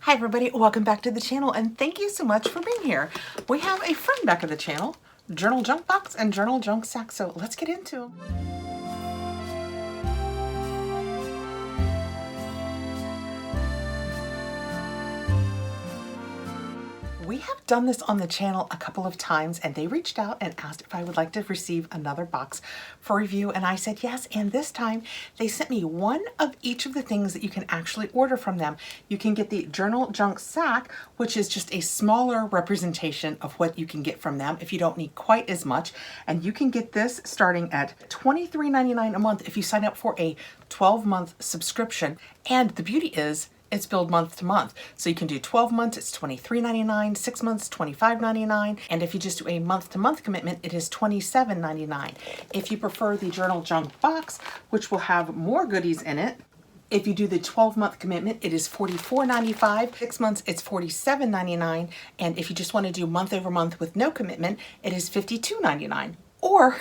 Hi everybody, welcome back to the channel and thank you so much for being here. We have a friend back of the channel, Journal Junk Box and Journal Junk Sack, so let's get into them. We have done this on the channel a couple of times and they reached out and asked if I would like to receive another box for review and I said yes, and this time they sent me one of each of the things that you can actually order from them. You can get the Journal Junk Sack, which is just a smaller representation of what you can get from them if you don't need quite as much, and you can get this starting at $23.99 a month if you sign up for a 12-month subscription. And the beauty is it's billed month to month. So you can do 12 months, it's $23.99, 6 months, $25.99. And if you just do a month to month commitment, it is $27.99. If you prefer the Journal Junk Box, which will have more goodies in it, if you do the 12-month commitment, it is $44.95. 6 months, it's $47.99. And if you just want to do month over month with no commitment, it is $52.99. Or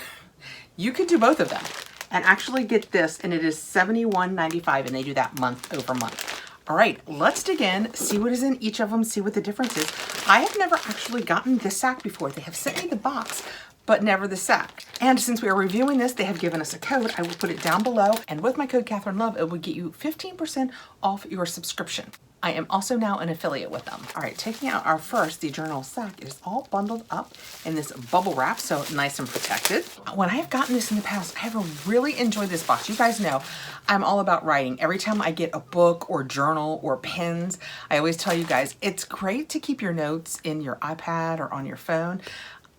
you could do both of them and actually get this, and it is $71.95, and they do that month over month. All right, let's dig in, see what is in each of them, see what the difference is. I have never actually gotten this sack before. They have sent me the box, but never the sack. And since we are reviewing this, they have given us a code. I will put it down below. And with my code KathrinLove, it will get you 15% off your subscription. I am also now an affiliate with them. All right, taking out our first, the journal sack, it is all bundled up in this bubble wrap, so nice and protected. When I have gotten this in the past, I have really enjoyed this box. You guys know I'm all about writing. Every time I get a book or journal or pens, I always tell you guys, it's great to keep your notes in your iPad or on your phone.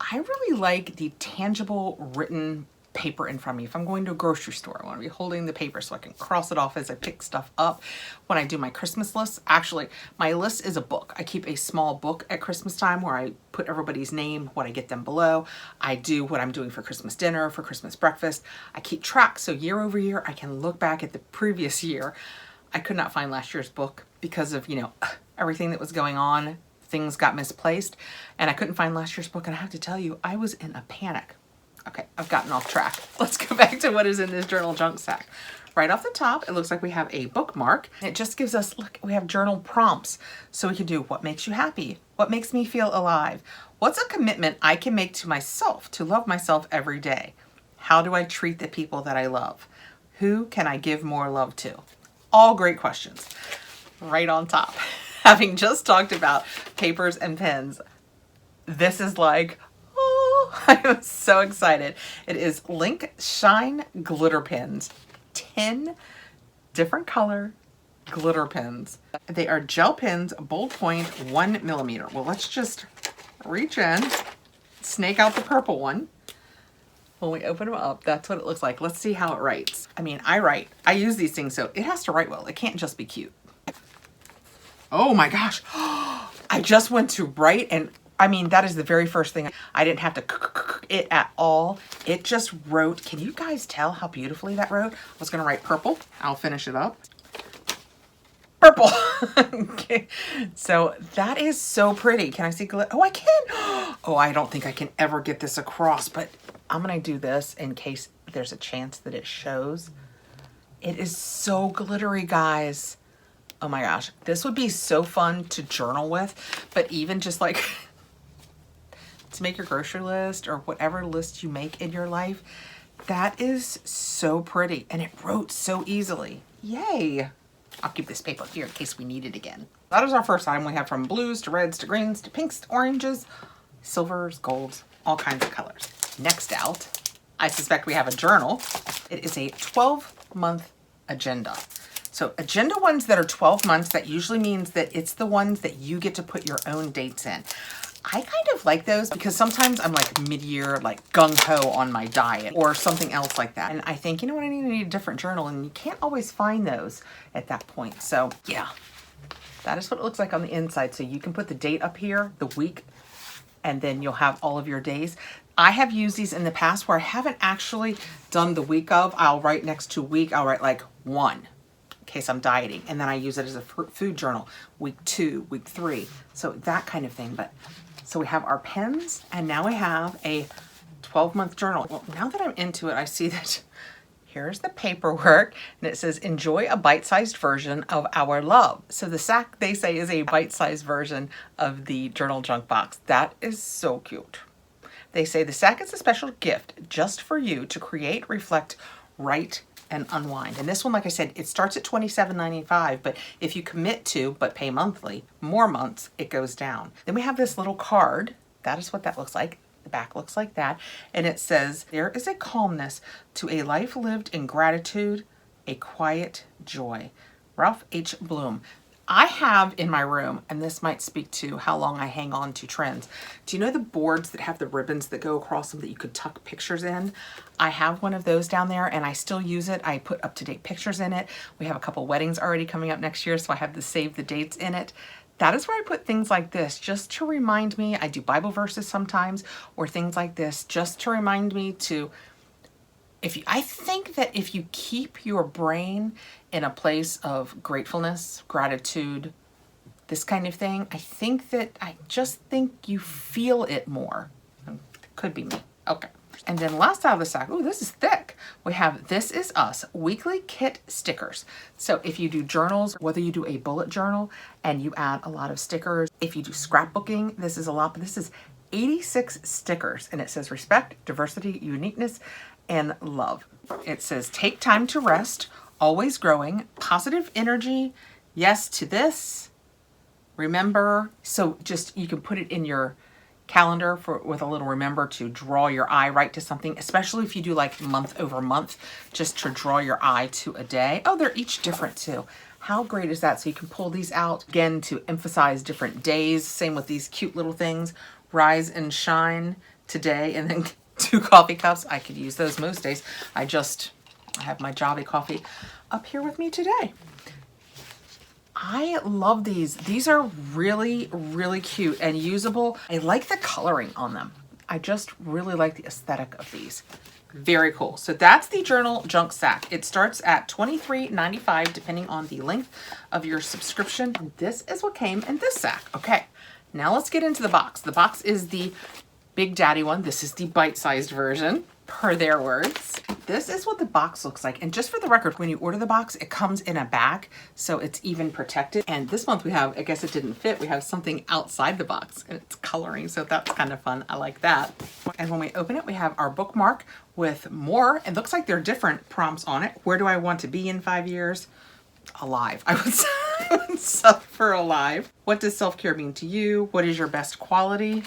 I really like the tangible written paper in front of me. If I'm going to a grocery store, I want to be holding the paper so I can cross it off as I pick stuff up. When I do my Christmas list, actually my list is a book. I keep a small book at Christmas time where I put everybody's name, what I get them below. I do what I'm doing for Christmas dinner, for Christmas breakfast. I keep track so year over year I can look back at the previous year. I could not find last year's book because of, you know, everything that was going on. Things got misplaced and I couldn't find last year's book, and I have to tell you, I was in a panic. Okay, I've gotten off track. Let's go back to what is in this journal junk sack. Right off the top, it looks like we have a bookmark. It just gives us, look, we have journal prompts. So we can do what makes you happy? What makes me feel alive? What's a commitment I can make to myself to love myself every day? How do I treat the people that I love? Who can I give more love to? All great questions. Right on top. Having just talked about papers and pens, this is like, I am so excited. It is Link Shine glitter pens. 10 different color glitter pens. They are gel pens, bold point, 1 millimeter. Well, let's just reach in, snake out the purple one. When we open them up, that's what it looks like. Let's see how it writes. I mean, I use these things, so it has to write well. It can't just be cute. Oh my gosh. I just went to write, and I mean, that is the very first thing. I didn't have to it at all. It just wrote. Can you guys tell how beautifully that wrote? I was going to write purple. I'll finish it up. Purple. Okay. So that is so pretty. Can I see glitter? Oh, I can. Oh, I don't think I can ever get this across, but I'm going to do this in case there's a chance that it shows. It is so glittery, guys. Oh my gosh. This would be so fun to journal with, but even just like to make your grocery list or whatever list you make in your life, that is so pretty, and it wrote so easily. Yay. I'll keep this paper here in case we need it again. That is our first item. We have from blues to reds to greens to pinks to oranges, silvers, golds, all kinds of colors. Next out, I suspect we have a journal. It is a 12-month agenda. So agenda ones that are 12 months, that usually means that it's the ones that you get to put your own dates in. I kind of like those because sometimes I'm like mid-year, like gung-ho on my diet or something else like that. And I think, you know what, I need a different journal, and you can't always find those at that point. So yeah, that is what it looks like on the inside. So you can put the date up here, the week, and then you'll have all of your days. I have used these in the past where I haven't actually done the week of. I'll write next to week, I'll write like 1. In case I'm dieting, and then I use it as a food journal, week 2, week 3, so that kind of thing. But so we have our pens, and now we have a 12-month journal. Well, now that I'm into it, I see that Here's the paperwork, and it says, enjoy a bite-sized version of our love. So the sack, they say, is a bite-sized version of the journal junk box. That is so cute. They say the sack is a special gift just for you to create, reflect, write, and unwind. And this one, like I said, it starts at $27.95, but if you commit to, but pay monthly, more months, it goes down. Then we have this little card. That is what that looks like. The back looks like that. And it says, there is a calmness to a life lived in gratitude, a quiet joy. Ralph H. Bloom. I have in my room, and this might speak to how long I hang on to trends. Do you know the boards that have the ribbons that go across them that you could tuck pictures in? I have one of those down there and I still use it. I put up-to-date pictures in it. We have a couple weddings already coming up next year, so I have to save the dates in it. That is where I put things like this, just to remind me. I do Bible verses sometimes, or things like this, just to remind me to, I think that if you keep your brain in a place of gratefulness, gratitude, this kind of thing, I just think you feel it more. It could be me. Okay. And then last out of the sack, ooh, this is thick. We have This Is Us weekly kit stickers. So if you do journals, whether you do a bullet journal and you add a lot of stickers, if you do scrapbooking, this is a lot, but this is 86 stickers, and it says respect, diversity, uniqueness, and love. It says take time to rest, always growing, positive energy, yes to this, remember. So just, you can put it in your calendar with a little remember to draw your eye right to something, especially if you do like month over month, just to draw your eye to a day. Oh, they're each different too. How great is that? So you can pull these out again to emphasize different days. Same with these cute little things, rise and shine today, and then 2 coffee cups. I could use those most days. I have my Java coffee up here with me today. I love these. These are really, really cute and usable. I like the coloring on them. I just really like the aesthetic of these. Very cool. So that's the journal junk sack. It starts at $23.95 depending on the length of your subscription. And this is what came in this sack. Okay, now let's get into the box. The box is the Big Daddy one. This is the bite-sized version, per their words. This is what the box looks like. And just for the record, when you order the box, it comes in a bag, so it's even protected. And this month we have, I guess it didn't fit, we have something outside the box, and it's coloring, so that's kind of fun. I like that. And when we open it, we have our bookmark with more, it looks like they're different prompts on it. Where do I want to be in 5 years? Alive. I would settle for alive. What does self-care mean to you? What is your best quality?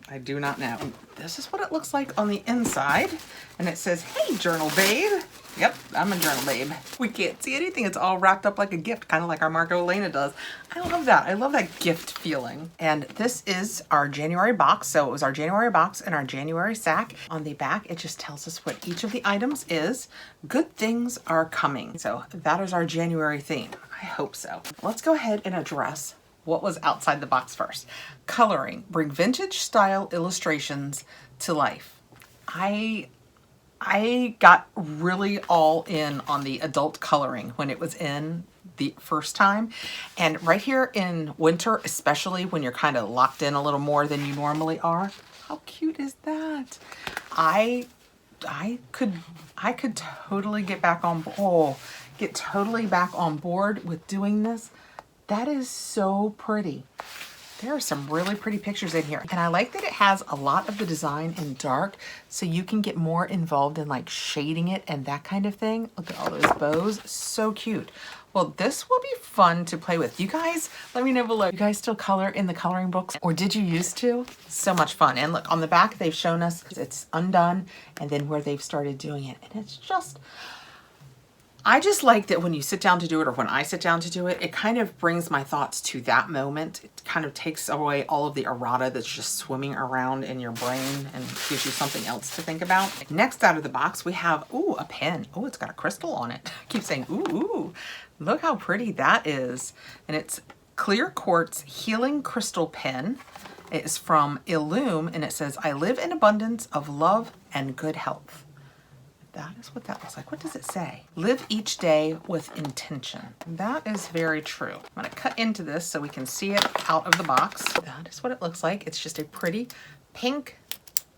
I do not know. This is what it looks like on the inside. And it says, hey, journal babe. Yep, I'm a journal babe. We can't see anything. It's all wrapped up like a gift, kind of like our Marco Elena does. I love that. I love that gift feeling. And this is our January box. So it was our January box and our January sack. On the back, it just tells us what each of the items is. Good things are coming. So that is our January theme. I hope so. Let's go ahead and address what was outside the box first. Coloring. Bring vintage style illustrations to life. I got really all in on the adult coloring when it was in the first time. And right here in winter, especially when you're kind of locked in a little more than you normally are. How cute is that? I could totally get back on board with doing this. That is so pretty. There are some really pretty pictures in here. And I like that it has a lot of the design in dark, so you can get more involved in like shading it and that kind of thing. Look at all those bows, so cute. Well, this will be fun to play with. You guys, let me know below. You guys still color in the coloring books, or did you used to? So much fun. And look, on the back, they've shown us it's undone and then where they've started doing it. And it's just, I just like that when you sit down to do it, or when I sit down to do it, it kind of brings my thoughts to that moment. It kind of takes away all of the errata that's just swimming around in your brain and gives you something else to think about. Next out of the box, we have, ooh, a pen. Oh, it's got a crystal on it. I keep saying, ooh, ooh. Look how pretty that is. And it's clear quartz healing crystal pen. It is from Illume, and it says, I live in abundance of love and good health. That is what that looks like. What does it say? Live each day with intention. That is very true. I'm gonna cut into this so we can see it out of the box. That is what it looks like. It's just a pretty pink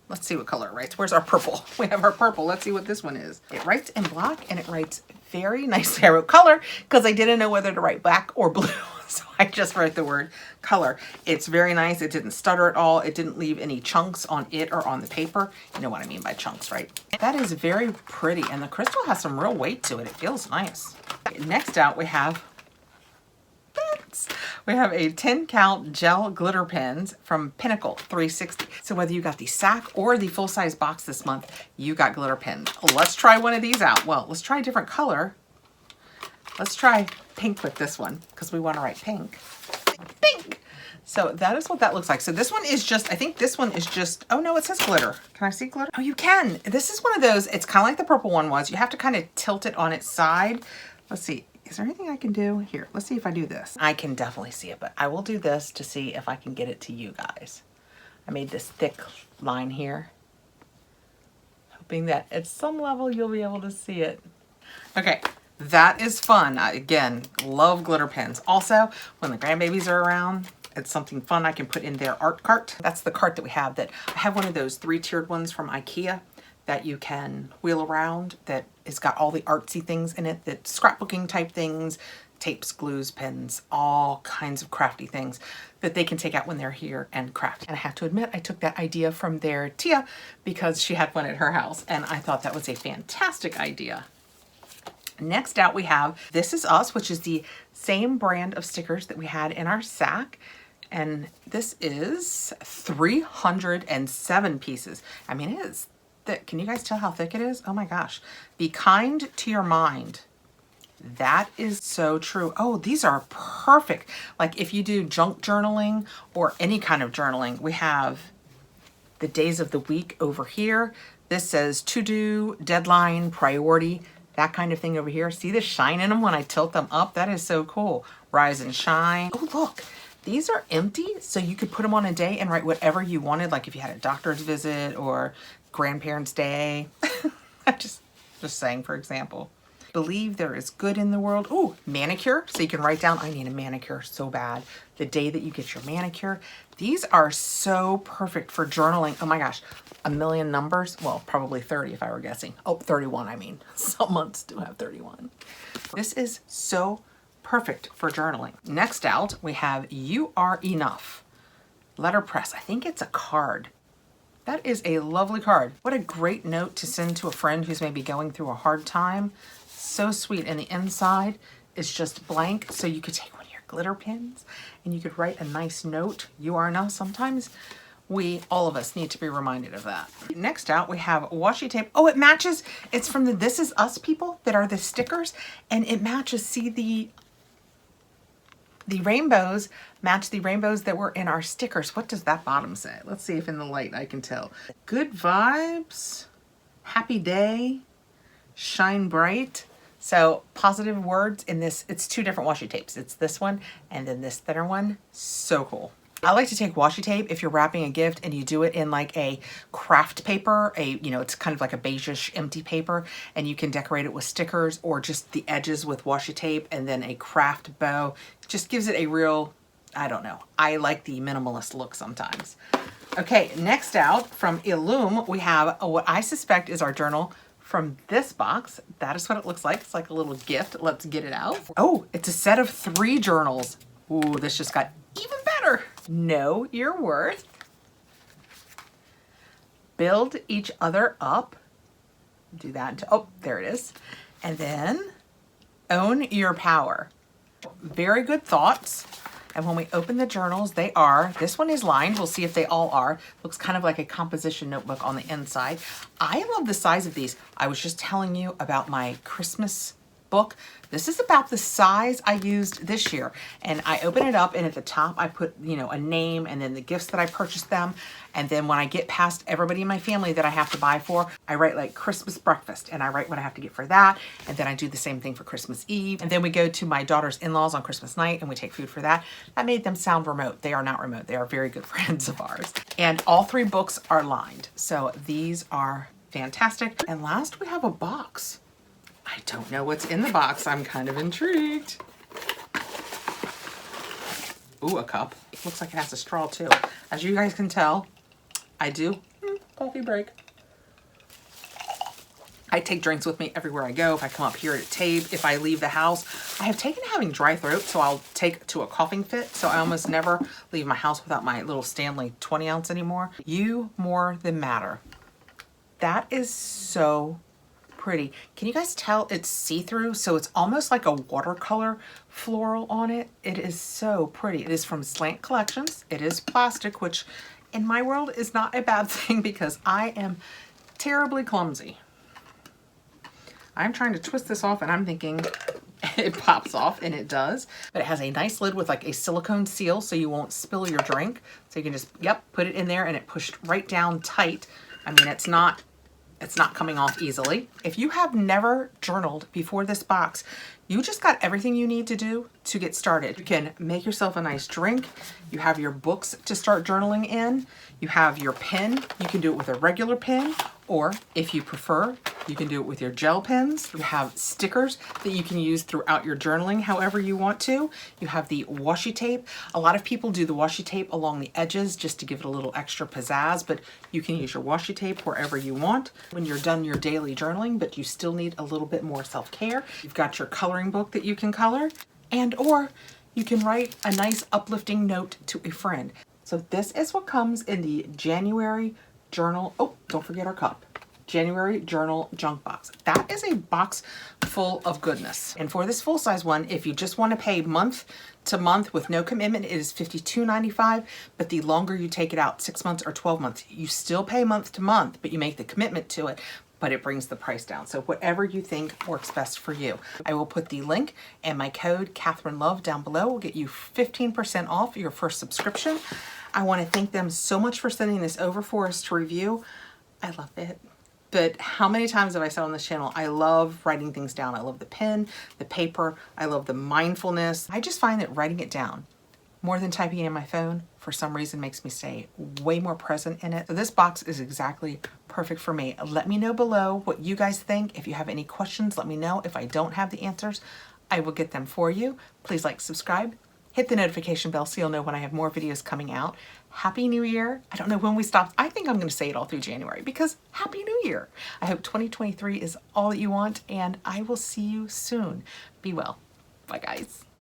Let's see what color it writes. Where's our purple? We have our purple. Let's see what this one is. It writes in black and it writes very nicely. I wrote color because I didn't know whether to write black or blue. So I just wrote the word color. It's very nice. It didn't stutter at all. It didn't leave any chunks on it or on the paper. You know what I mean by chunks, right? That is very pretty. And the crystal has some real weight to it. It feels nice. Next out we have we have a 10 count gel glitter pens from Pinnacle 360. So whether you got the sack or the full-size box this month, you got glitter pens. Let's try one of these out. Well, let's try a different color. Let's try pink with this one because we want to write pink. Pink! So that is what that looks like. So this one is just, I think this one is just, oh no, it says glitter. Can I see glitter? Oh, you can. This is one of those, it's kind of like the purple one was. You have to kind of tilt it on its side. Let's see. Is there anything I can do? Here, let's see if I do this. I can definitely see it, but I will do this to see if I can get it to you guys. I made this thick line here, hoping that at some level you'll be able to see it. Okay, that is fun. Again, love glitter pens. Also, when the grandbabies are around, it's something fun I can put in their art cart. That's the cart that we have. That I have one of those 3-tiered ones from IKEA that you can wheel around, that it's got all the artsy things in it, that scrapbooking type things, tapes, glues, pens, all kinds of crafty things that they can take out when they're here and craft. And I have to admit, I took that idea from their Tia because she had one at her house and I thought that was a fantastic idea. Next out we have This Is Us, which is the same brand of stickers that we had in our sack. And this is 307 pieces. I mean, it is thick. Can you guys tell how thick it is? Oh my gosh. Be kind to your mind. That is so true. Oh, these are perfect. Like if you do junk journaling or any kind of journaling, we have the days of the week over here. This says to do, deadline, priority, that kind of thing over here. See the shine in them when I tilt them up? That is so cool. Rise and shine. Oh, look. These are empty, so you could put them on a day and write whatever you wanted, like if you had a doctor's visit or grandparents' day. just saying, for example. Believe there is good in the world. Oh, manicure. So you can write down, I need a manicure so bad. The day that you get your manicure. These are so perfect for journaling. Oh my gosh, a million numbers. Well, probably 30 if I were guessing. Oh, 31, I mean. Some months do have 31. This is so perfect for journaling. Next out, we have You Are Enough. Letterpress. I think it's a card. That is a lovely card. What a great note to send to a friend who's maybe going through a hard time. So sweet. And the inside is just blank. So you could take one of your glitter pens and you could write a nice note. You are enough. Sometimes all of us need to be reminded of that. Next out, we have washi tape. Oh, it matches. It's from the This Is Us people that are the stickers. And it matches. See the rainbows match the rainbows that were in our stickers. What does that bottom say? Let's see if in the light I can tell. Good vibes, happy day, shine bright. So positive words in this. It's 2 different washi tapes. It's this one and then this thinner one. So cool. I like to take washi tape if you're wrapping a gift and you do it in like a craft paper, it's kind of like a beigeish empty paper, and you can decorate it with stickers or just the edges with washi tape and then a craft bow. Just gives it a real, I don't know. I like the minimalist look sometimes. Okay, next out from Illume, we have what I suspect is our journal from this box. That is what it looks like. It's like a little gift. Let's get it out. Oh, it's a set of 3 journals. Ooh, this just got even better. Know your worth. Build each other up. Do that. Oh, there it is. And then own your power. Very good thoughts. And when we open the journals, this one is lined. We'll see if they all are. Looks kind of like a composition notebook on the inside. I love the size of these. I was just telling you about my Christmas book. This is about the size I used this year. And I open it up and at the top I put, a name and then the gifts that I purchased them. And then when I get past everybody in my family that I have to buy for, I write like Christmas breakfast and I write what I have to get for that. And then I do the same thing for Christmas Eve. And then we go to my daughter's in-laws on Christmas night and we take food for that. That made them sound remote. They are not remote. They are very good friends of ours. And all 3 books are lined. So these are fantastic. And last we have a box. I don't know what's in the box. I'm kind of intrigued. Ooh, a cup. It looks like it has a straw too. As you guys can tell, I do coffee break. I take drinks with me everywhere I go. If I come up here to tape, if I leave the house, I have taken to having dry throat, so I'll take to a coughing fit. So I almost never leave my house without my little Stanley 20 ounce anymore. You more than matter. That is so pretty. Can you guys tell it's see-through? So it's almost like a watercolor floral on it. It is so pretty. It is from Slant Collections. It is plastic, which in my world is not a bad thing because I am terribly clumsy. I'm trying to twist this off and I'm thinking it pops off, and it does. But it has a nice lid with like a silicone seal so you won't spill your drink. So you can just, yep, put it in there and it pushed right down tight. I mean, it's not coming off easily. If you have never journaled before this box, you just got everything you need to do to get started. You can make yourself a nice drink. You have your books to start journaling in. You have your pen. You can do it with a regular pen, or if you prefer, you can do it with your gel pens. You have stickers that you can use throughout your journaling however you want to. You have the washi tape. A lot of people do the washi tape along the edges just to give it a little extra pizzazz, but you can use your washi tape wherever you want when you're done your daily journaling, but you still need a little bit more self-care. You've got your coloring book that you can color, and or you can write a nice uplifting note to a friend. So this is what comes in the January journal. Oh, don't forget our cup. January journal junk box. That is a box full of goodness. And for this full size one, if you just want to pay month to month with no commitment, it is $52.95. But the longer you take it out, 6 months or 12 months, you still pay month to month, but you make the commitment to it, but it brings the price down. So whatever you think works best for you. I will put the link and my code KathrinLove down below. Will get you 15% off your first subscription. I want to thank them so much for sending this over for us to review. I love it. But how many times have I said on this channel, I love writing things down. I love the pen, the paper, I love the mindfulness. I just find that writing it down more than typing it in my phone for some reason makes me stay way more present in it. So this box is exactly perfect for me. Let me know below what you guys think. If you have any questions, let me know. If I don't have the answers, I will get them for you. Please like, subscribe, hit the notification bell so you'll know when I have more videos coming out. Happy New Year. I don't know when we stop. I think I'm going to say it all through January because Happy New Year. I hope 2023 is all that you want, and I will see you soon. Be well. Bye, guys.